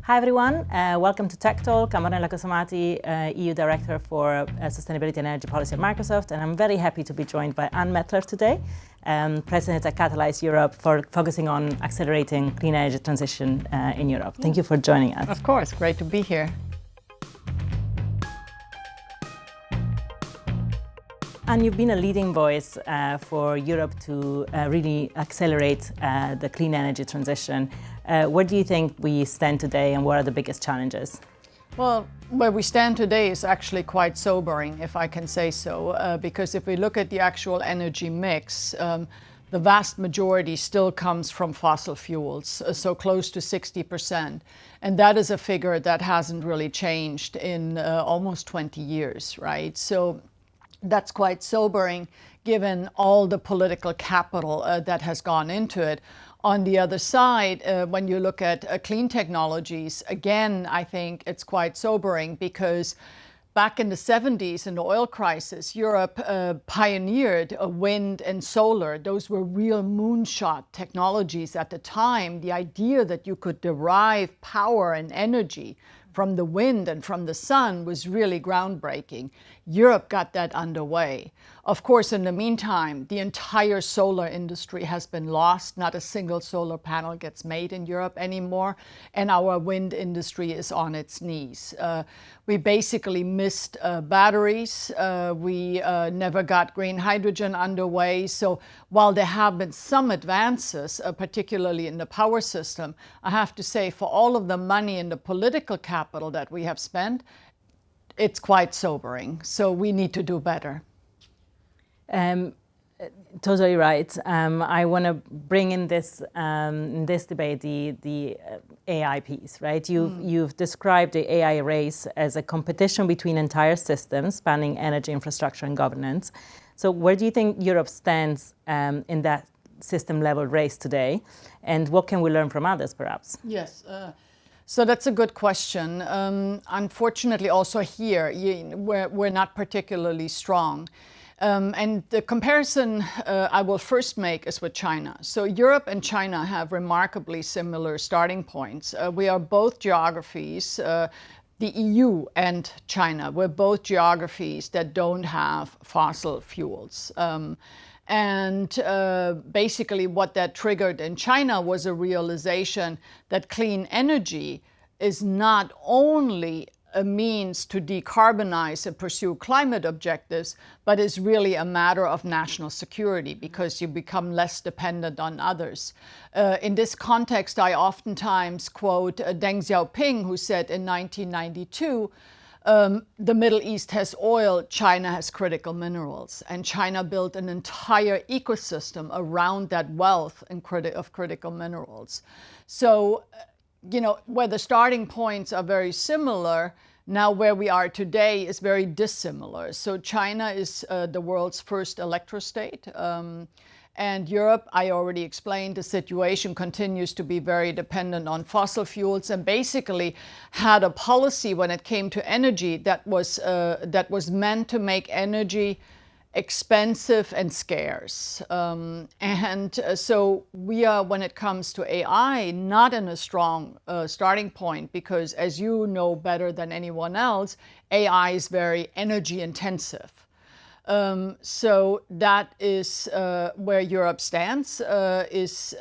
Hi everyone, welcome to TechTalk. I'm Anna Kosamati, EU Director for Sustainability and Energy Policy at Microsoft, and I'm very happy to be joined by Ann Mettler today, President at Catalyse Europe, for focusing on accelerating clean energy transition in Europe. Thank you for joining us. Of course, great to be here. And you've been a leading voice for Europe to really accelerate the clean energy transition. Where do you think we stand today and what are the biggest challenges? Well, where we stand today is actually quite sobering, if I can say so, because if we look at the actual energy mix, the vast majority still comes from fossil fuels, so close to 60%. And that is a figure that hasn't really changed in almost 20 years, right? So that's quite sobering given all the political capital that has gone into it. On the other side, when you look at clean technologies, again, I think it's quite sobering because back in the 70s, in the oil crisis, Europe pioneered wind and solar. Those were real moonshot technologies at the time. The idea that you could derive power and energy from the wind and from the sun was really groundbreaking. Europe got that underway. Of course, in the meantime, the entire solar industry has been lost. Not a single solar panel gets made in Europe anymore, and our wind industry is on its knees. We basically missed batteries. We never got green hydrogen underway. So while there have been some advances, particularly in the power system, I have to say for all of the money and the political capital that we have spent, it's quite sobering. So we need to do better. Totally right. I want to bring in this debate the AI piece, right? You've described the AI race as a competition between entire systems spanning energy infrastructure and governance. So where do you think Europe stands in that system level race today, and what can we learn from others, perhaps? Yes. So that's a good question. Unfortunately, also here, we're not particularly strong. And the comparison I will first make is with China. So Europe and China have remarkably similar starting points. We are both geographies, the EU and China, we're both geographies that don't have fossil fuels. Basically what that triggered in China was a realization that clean energy is not only a means to decarbonize and pursue climate objectives, but is really a matter of national security because you become less dependent on others. In this context, I oftentimes quote Deng Xiaoping, who said in 1992, the Middle East has oil, China has critical minerals. And China built an entire ecosystem around that wealth of critical minerals. So, you know, where the starting points are very similar, now where we are today is very dissimilar. So China is the world's first electrostate. And Europe, I already explained, the situation continues to be very dependent on fossil fuels and basically had a policy when it came to energy that was meant to make energy expensive and scarce. So we are, when it comes to AI, not in a strong starting point because, as you know better than anyone else, AI is very energy intensive. So that is where Europe stands, is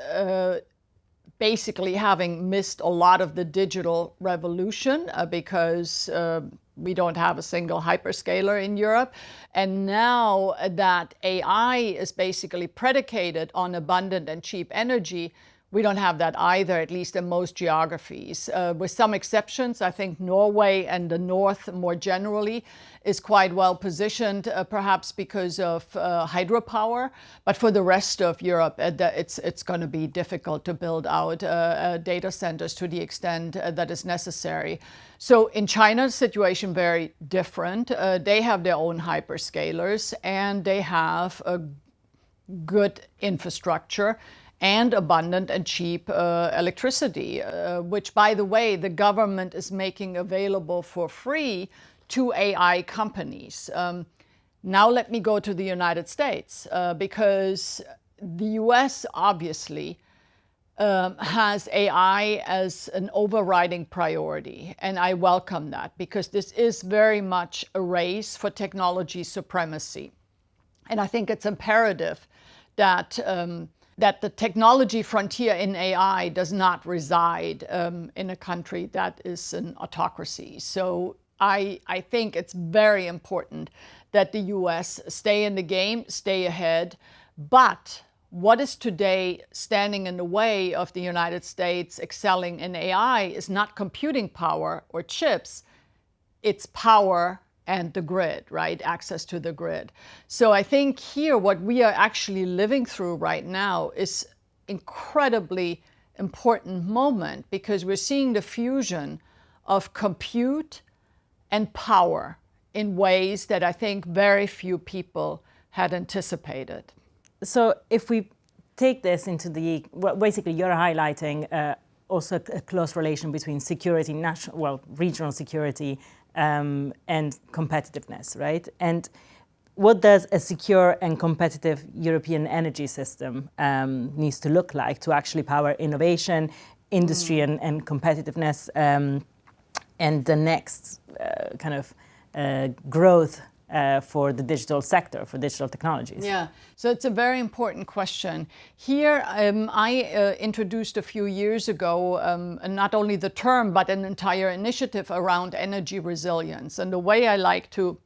basically having missed a lot of the digital revolution because we don't have a single hyperscaler in Europe. And now that AI is basically predicated on abundant and cheap energy, we don't have that either, at least in most geographies. With some exceptions, I think Norway and the North more generally is quite well positioned, perhaps because of hydropower. But for the rest of Europe, it's going to be difficult to build out data centers to the extent that is necessary. So in China, the situation very different. They have their own hyperscalers and they have a good infrastructure and abundant and cheap electricity, which, by the way, the government is making available for free to AI companies. Now let me go to the United States, because the US obviously has AI as an overriding priority. And I welcome that because this is very much a race for technology supremacy. And I think it's imperative that that the technology frontier in AI does not reside in a country that is an autocracy. So I think it's very important that the US stay in the game, stay ahead. But what is today standing in the way of the United States excelling in AI is not computing power or chips, it's power and the grid, right? Access to the grid. So I think here what we are actually living through right now is incredibly important moment because we're seeing the fusion of compute and power in ways that I think very few people had anticipated. So if we take this into well, basically you're highlighting also a close relation between security, regional security, and competitiveness, right? And what does a secure and competitive European energy system needs to look like to actually power innovation, industry, and competitiveness, and the next kind of growth for the digital sector, for digital technologies? Yeah, so it's a very important question. Here, I introduced a few years ago, not only the term, but an entire initiative around energy resilience. And the way I like to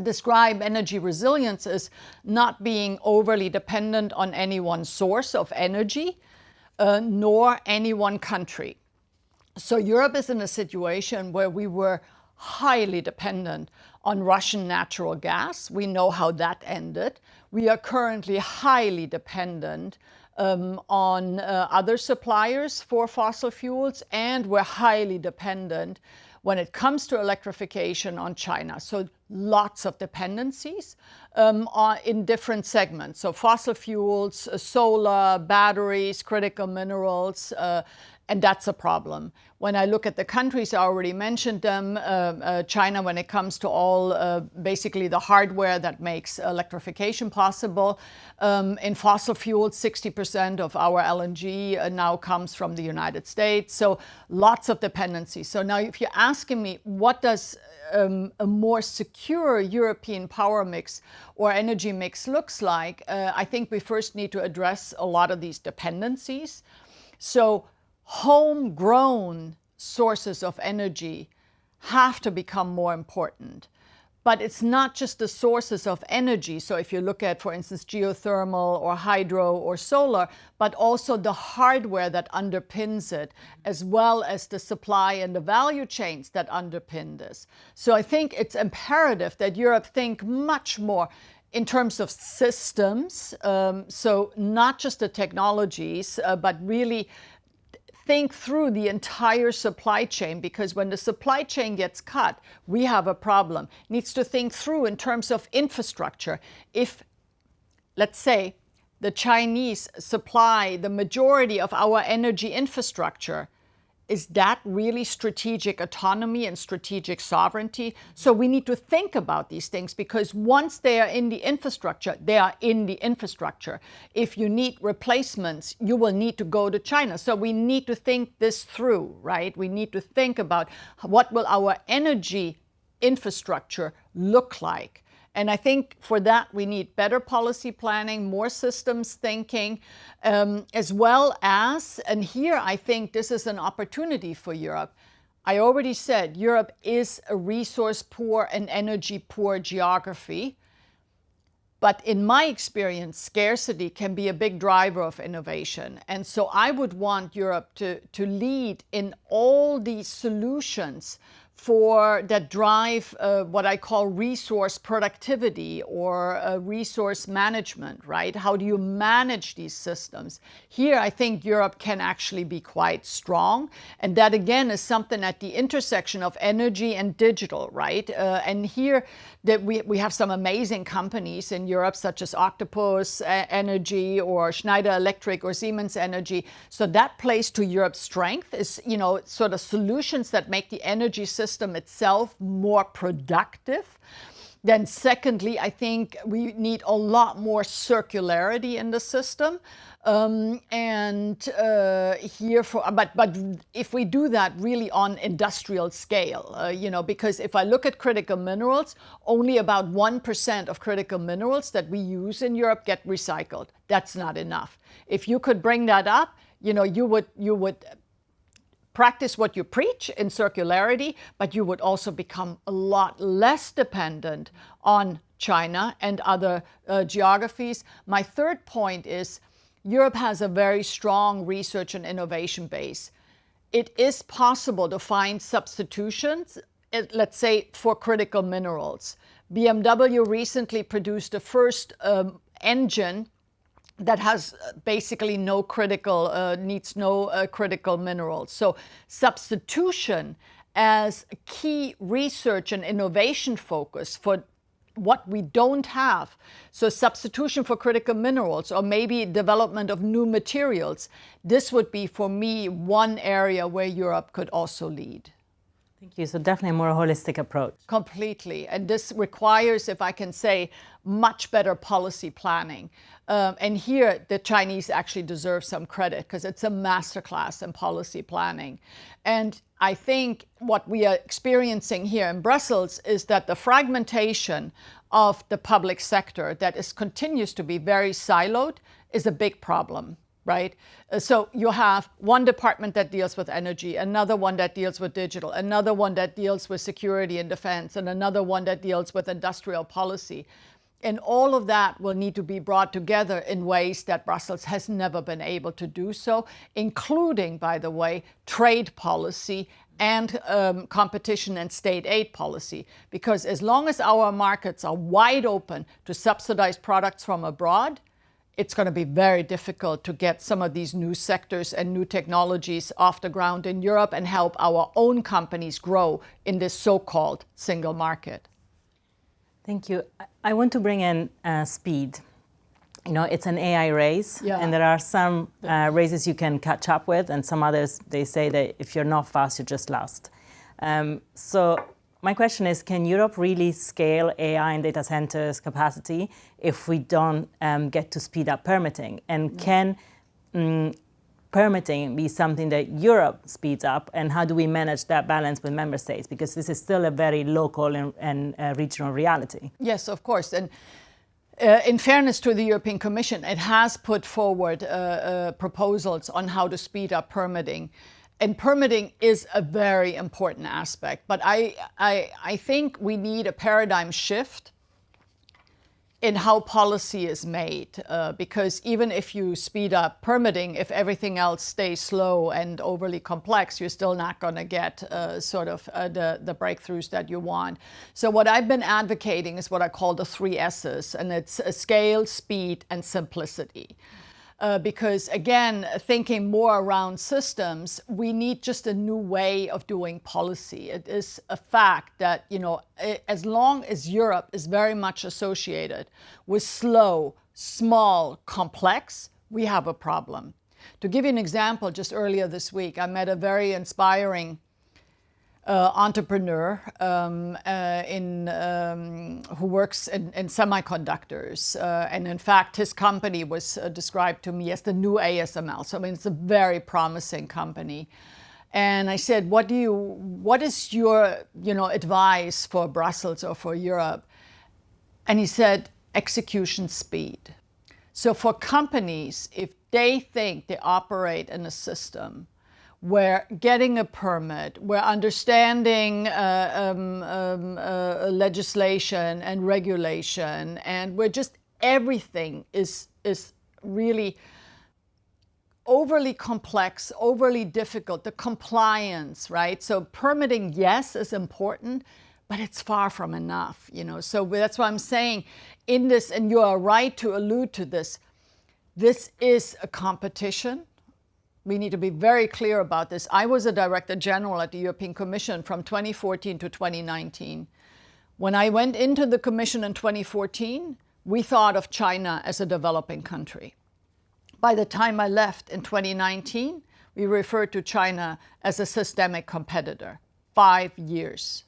describe energy resilience is not being overly dependent on any one source of energy, nor any one country. So Europe is in a situation where we were highly dependent on Russian natural gas. We know how that ended. We are currently highly dependent on other suppliers for fossil fuels, and we're highly dependent when it comes to electrification on China. So lots of dependencies in different segments. So fossil fuels, solar, batteries, critical minerals, and that's a problem. When I look at the countries, I already mentioned them, China when it comes to all basically the hardware that makes electrification possible. In fossil fuels, 60% of our LNG now comes from the United States. So lots of dependencies. So now if you're asking me, what does a more secure European power mix or energy mix looks like, I think we first need to address a lot of these dependencies. So homegrown sources of energy have to become more important. But it's not just the sources of energy. So if you look at, for instance, geothermal or hydro or solar, but also the hardware that underpins it, as well as the supply and the value chains that underpin this. So I think it's imperative that Europe think much more in terms of systems. So not just the technologies, but really think through the entire supply chain, because when the supply chain gets cut, we have a problem. Needs to think through in terms of infrastructure. If, let's say, the Chinese supply the majority of our energy infrastructure, is that really strategic autonomy and strategic sovereignty? So we need to think about these things, because once they are in the infrastructure, they are in the infrastructure. If you need replacements, you will need to go to China. So we need to think this through, right? We need to think about what will our energy infrastructure look like. And I think for that, we need better policy planning, more systems thinking, as well as, and here I think this is an opportunity for Europe. I already said Europe is a resource poor and energy poor geography. But in my experience, scarcity can be a big driver of innovation. And so I would want Europe to lead in all these solutions that drive what I call resource productivity or resource management, right? How do you manage these systems? Here, I think Europe can actually be quite strong. And that, again, is something at the intersection of energy and digital, right? And here, that we have some amazing companies in Europe, such as Octopus Energy or Schneider Electric or Siemens Energy. So that plays to Europe's strength, is, sort of solutions that make the energy system itself more productive. Then secondly, I think we need a lot more circularity in the system. But if we do that really on industrial scale, because if I look at critical minerals, only about 1% of critical minerals that we use in Europe get recycled. That's not enough. If you could bring that up, you would practice what you preach in circularity, but you would also become a lot less dependent on China and other geographies. My third point is Europe has a very strong research and innovation base. It is possible to find substitutions, let's say, for critical minerals. BMW recently produced the first engine that has basically needs no critical minerals. So substitution as a key research and innovation focus for what we don't have. So substitution for critical minerals, or maybe development of new materials. This would be, for me, one area where Europe could also lead. Thank you. So definitely a more holistic approach. Completely. And this requires, if I can say, much better policy planning. And here, the Chinese actually deserve some credit because it's a masterclass in policy planning. And I think what we are experiencing here in Brussels is that the fragmentation of the public sector that continues to be very siloed is a big problem. Right? So you have one department that deals with energy, another one that deals with digital, another one that deals with security and defense, and another one that deals with industrial policy. And all of that will need to be brought together in ways that Brussels has never been able to do so, including, by the way, trade policy and competition and state aid policy. Because as long as our markets are wide open to subsidize products from abroad, it's going to be very difficult to get some of these new sectors and new technologies off the ground in Europe and help our own companies grow in this so-called single market. Thank you. I want to bring in speed. It's an AI race, and there are some races you can catch up with, and some others, they say that if you're not fast, you're just lost. So my question is, can Europe really scale AI and data centers capacity if we don't get to speed up permitting? And can permitting be something that Europe speeds up? And how do we manage that balance with member states? Because this is still a very local and regional reality. Yes, of course. And in fairness to the European Commission, it has put forward proposals on how to speed up permitting. And permitting is a very important aspect. But I think we need a paradigm shift in how policy is made. Because even if you speed up permitting, if everything else stays slow and overly complex, you're still not going to get the breakthroughs that you want. So what I've been advocating is what I call the 3 S's, and it's scale, speed, and simplicity. Because again, thinking more around systems, we need just a new way of doing policy. It is a fact that, as long as Europe is very much associated with slow, small, complex, we have a problem. To give you an example, just earlier this week, I met a very inspiring entrepreneur who works in semiconductors. And in fact, his company was described to me as the new ASML. So, it's a very promising company. And I said, what is your, advice for Brussels or for Europe? And he said, execution speed. So for companies, if they think they operate in a system where getting a permit, where understanding legislation and regulation, and where just everything is really overly complex, overly difficult, the compliance, right? So permitting, yes, is important, but it's far from enough, So that's why I'm saying in this, and you are right to allude to this, this is a competition. We need to be very clear about this. I was a Director General at the European Commission from 2014 to 2019. When I went into the Commission in 2014, we thought of China as a developing country. By the time I left in 2019, we referred to China as a systemic competitor. 5 years.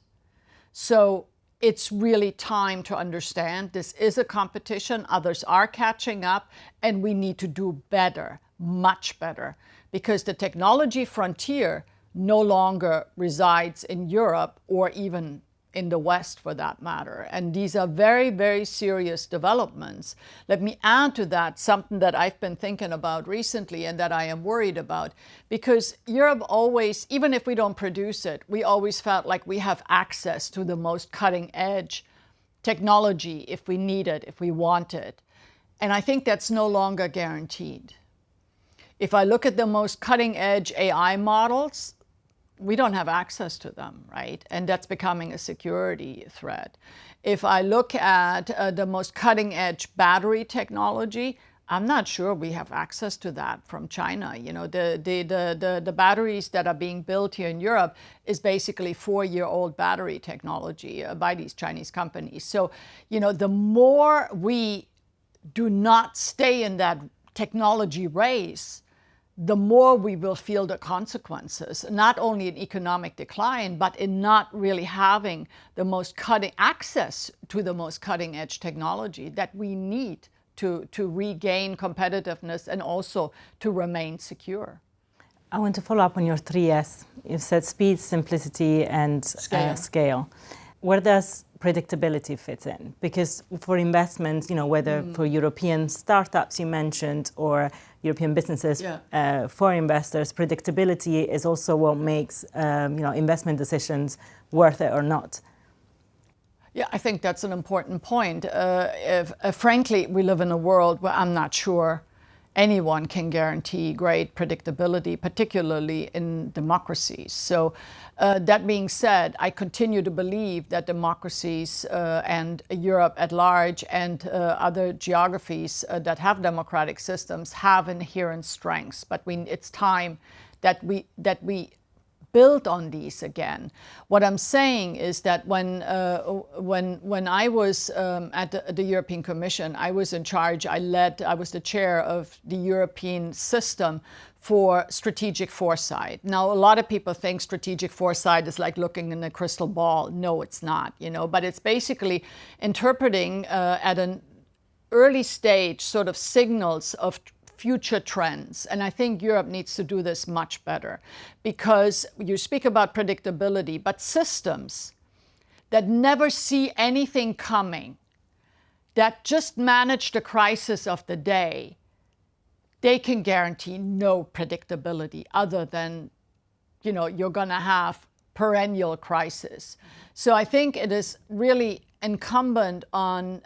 So it's really time to understand this is a competition, others are catching up, and we need to do better, much better, because the technology frontier no longer resides in Europe or even in the West for that matter. And these are very, very serious developments. Let me add to that something that I've been thinking about recently and that I am worried about, because Europe always, even if we don't produce it, we always felt like we have access to the most cutting edge technology if we need it, if we want it. And I think that's no longer guaranteed. If I look at the most cutting edge AI models, we don't have access to them, right? And that's becoming a security threat. If I look at the most cutting edge battery technology, I'm not sure we have access to that from China. You know, the batteries that are being built here in Europe is basically 4-year-old battery technology by these Chinese companies. So, you know, the more we do not stay in that technology race, the more we will feel the consequences, not only in economic decline, but in not really having the most access to the most cutting edge technology that we need to regain competitiveness and also to remain secure. I want to follow up on your 3S. You said speed, simplicity, and scale. Where does predictability fit in? Because for investments, you know, whether for European startups you mentioned or European businesses, for investors, predictability is also what makes you know, investment decisions worth it or not. Yeah, I think that's an important point. Frankly, we live in a world where I'm not sure anyone can guarantee great predictability, particularly in democracies. So that being said, I continue to believe that democracies and Europe at large and other geographies that have democratic systems have inherent strengths. But it's time that we build on these again. What I'm saying is that when I was at the European Commission, I was in charge. I was the chair of the European system for strategic foresight. Now, a lot of people think strategic foresight is like looking in a crystal ball. No, it's not. You know, but it's basically interpreting at an early stage sort of signals of future trends. And I think Europe needs to do this much better, because you speak about predictability, but systems that never see anything coming, that just manage the crisis of the day, they can guarantee no predictability other than, you know, you're going to have perennial crisis. So I think it is really incumbent on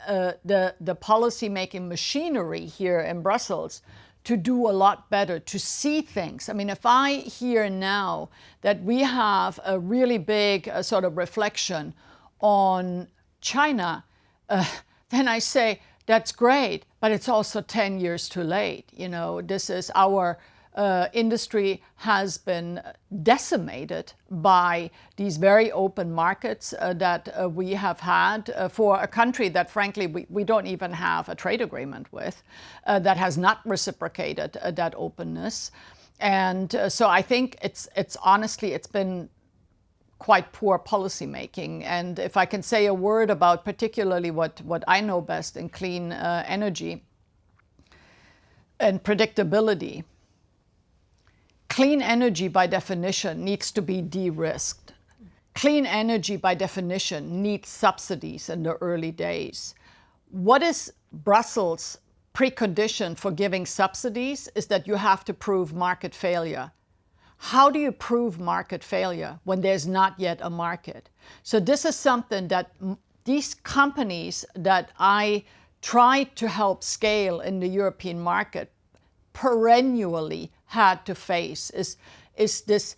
the policy-making machinery here in Brussels to do a lot better, to see things. I mean, if I hear now that we have a really big sort of reflection on China, then I say, that's great, but it's also 10 years too late. You know, this is our industry has been decimated by these very open markets that we have had for a country that, frankly, we don't even have a trade agreement with, that has not reciprocated that openness. And so I think it's honestly, it's been quite poor policymaking. And if I can say a word about particularly what I know best in clean energy and predictability, clean energy by definition needs to be de-risked. Clean energy by definition needs subsidies in the early days. What is Brussels' precondition for giving subsidies is that you have to prove market failure. How do you prove market failure when there's not yet a market? So this is something that these companies that I tried to help scale in the European market perennially had to face is this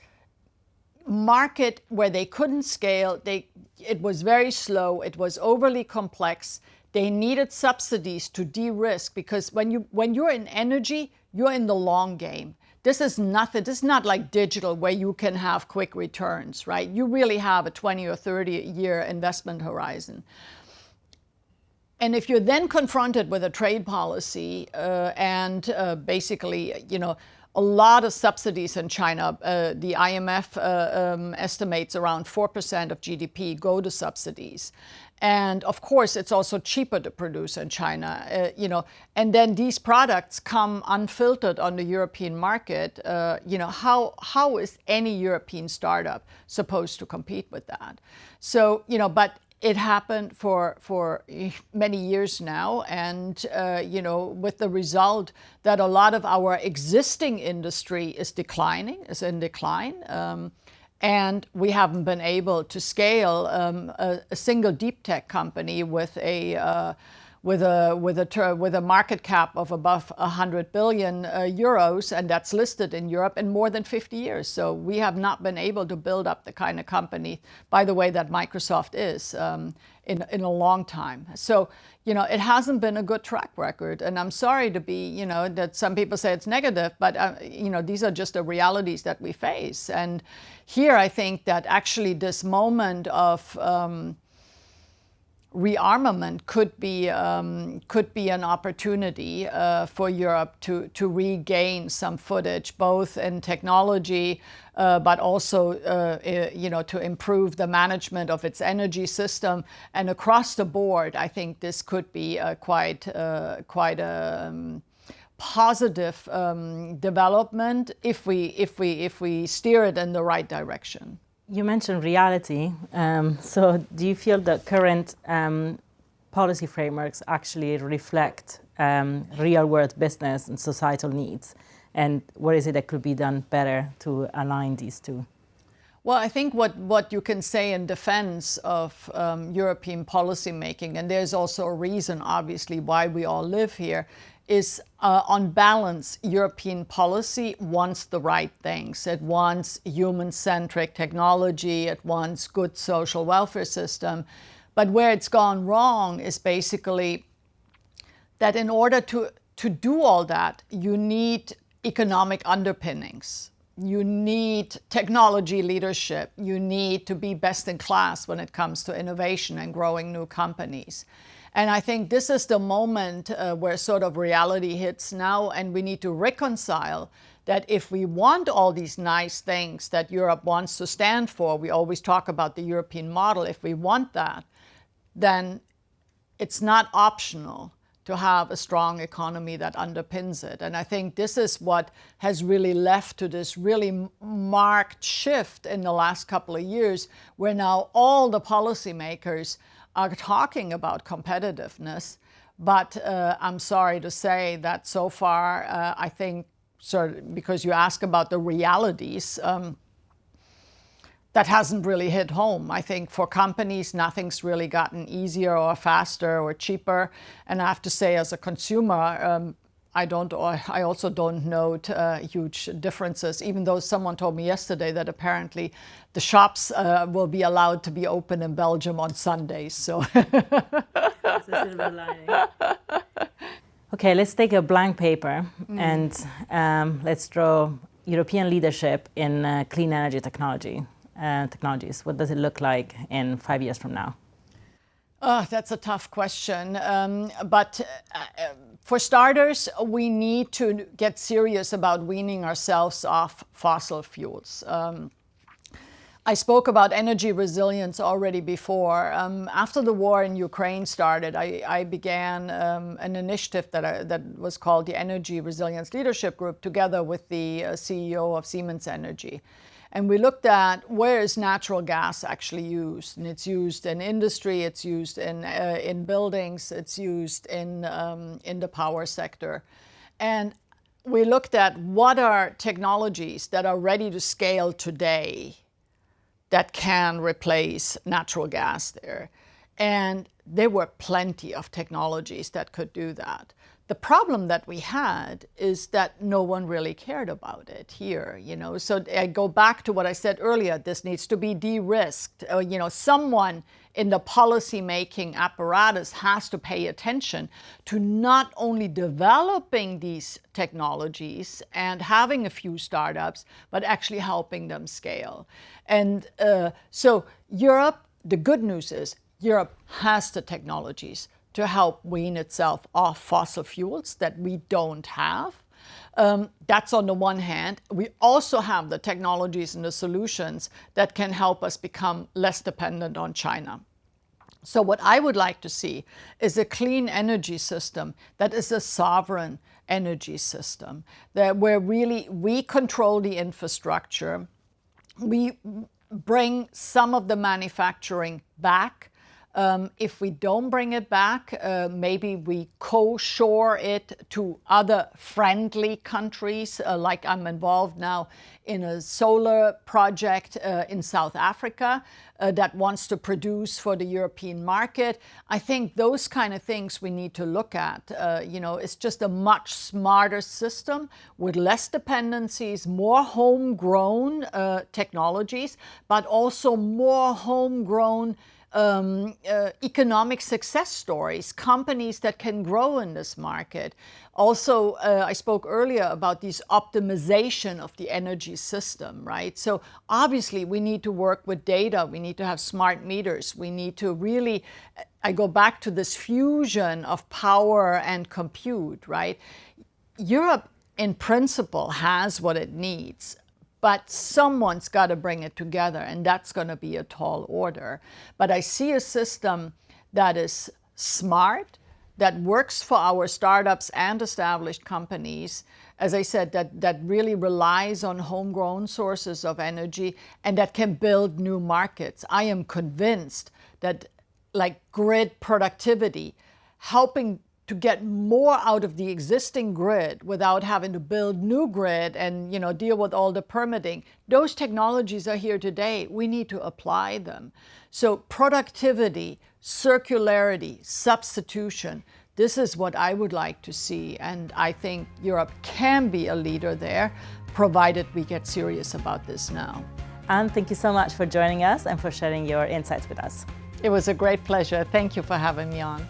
market where they couldn't scale. It was very slow. It was overly complex. They needed subsidies to de-risk, because when you're in energy, you're in the long game. This is nothing. This is not like digital where you can have quick returns, right? You really have a 20 or 30-year investment horizon. And if you're then confronted with a trade policy and basically, you know, a lot of subsidies in China. The IMF estimates around 4% of GDP go to subsidies. And of course, it's also cheaper to produce in China, and then these products come unfiltered on the European market. How is any European startup supposed to compete with that? So, but it happened for many years now, and with the result that a lot of our existing industry is in decline. And we haven't been able to scale a single deep tech company with a market cap of above 100 billion euros, and that's listed in Europe, in more than 50 years. So we have not been able to build up the kind of company, by the way, that Microsoft is in a long time. So, it hasn't been a good track record. And I'm sorry to be, that some people say it's negative, but, these are just the realities that we face. And here I think that actually this moment of rearmament could be an opportunity for Europe to regain some footage, both in technology, but also to improve the management of its energy system. And across the board, I think this could be quite a positive development if we steer it in the right direction. You mentioned reality. So do you feel that current policy frameworks actually reflect real-world business and societal needs? And what is it that could be done better to align these two? Well, I think what you can say in defense of European policymaking, and there's also a reason, obviously, why we all live here, is on balance, European policy wants the right things. It wants human-centric technology. It wants good social welfare system. But where it's gone wrong is basically that in order to do all that, you need economic underpinnings. You need technology leadership. You need to be best in class when it comes to innovation and growing new companies. And I think this is the moment where sort of reality hits now, and we need to reconcile that if we want all these nice things that Europe wants to stand for, we always talk about the European model, if we want that, then it's not optional to have a strong economy that underpins it. And I think this is what has really led to this really marked shift in the last couple of years, where now all the policymakers are talking about competitiveness, but I'm sorry to say that so far, I think, because you ask about the realities, that hasn't really hit home. I think for companies, nothing's really gotten easier or faster or cheaper. And I have to say, as a consumer, I also don't note huge differences, even though someone told me yesterday that apparently the shops will be allowed to be open in Belgium on Sundays. So It's a silver lining. Okay, let's take a blank paper and let's draw European leadership in clean energy technologies. What does it look like in 5 years from now? That's a tough question. But for starters, we need to get serious about weaning ourselves off fossil fuels. I spoke about energy resilience already before. After the war in Ukraine started, I began an initiative that was called the Energy Resilience Leadership Group, together with the CEO of Siemens Energy. And we looked at where is natural gas actually used. And it's used in industry, it's used in buildings, it's used in the power sector. And we looked at what are technologies that are ready to scale today that can replace natural gas there. And there were plenty of technologies that could do that. The problem that we had is that no one really cared about it here, So I go back to what I said earlier, this needs to be de-risked. Someone in the policy-making apparatus has to pay attention to not only developing these technologies and having a few startups, but actually helping them scale. And so Europe, the good news is Europe has the technologies to help wean itself off fossil fuels that we don't have. That's on the one hand. We also have the technologies and the solutions that can help us become less dependent on China. So what I would like to see is a clean energy system that is a sovereign energy system, that where really we control the infrastructure, we bring some of the manufacturing back. If we don't bring it back, maybe we co-shore it to other friendly countries, like I'm involved now in a solar project in South Africa that wants to produce for the European market. I think those kind of things we need to look at. It's just a much smarter system with less dependencies, more homegrown technologies, but also more homegrown economic success stories, companies that can grow in this market. Also, I spoke earlier about this optimization of the energy system, right? So obviously we need to work with data, we need to have smart meters, we need to really, I go back to this fusion of power and compute, right? Europe in principle has what it needs, but someone's got to bring it together, and that's going to be a tall order. But I see a system that is smart, that works for our startups and established companies, as I said, that really relies on homegrown sources of energy and that can build new markets. I am convinced that, like grid productivity, helping to get more out of the existing grid without having to build new grid and deal with all the permitting. Those technologies are here today. We need to apply them. So productivity, circularity, substitution, this is what I would like to see. And I think Europe can be a leader there, provided we get serious about this now. Ann, thank you so much for joining us and for sharing your insights with us. It was a great pleasure. Thank you for having me on.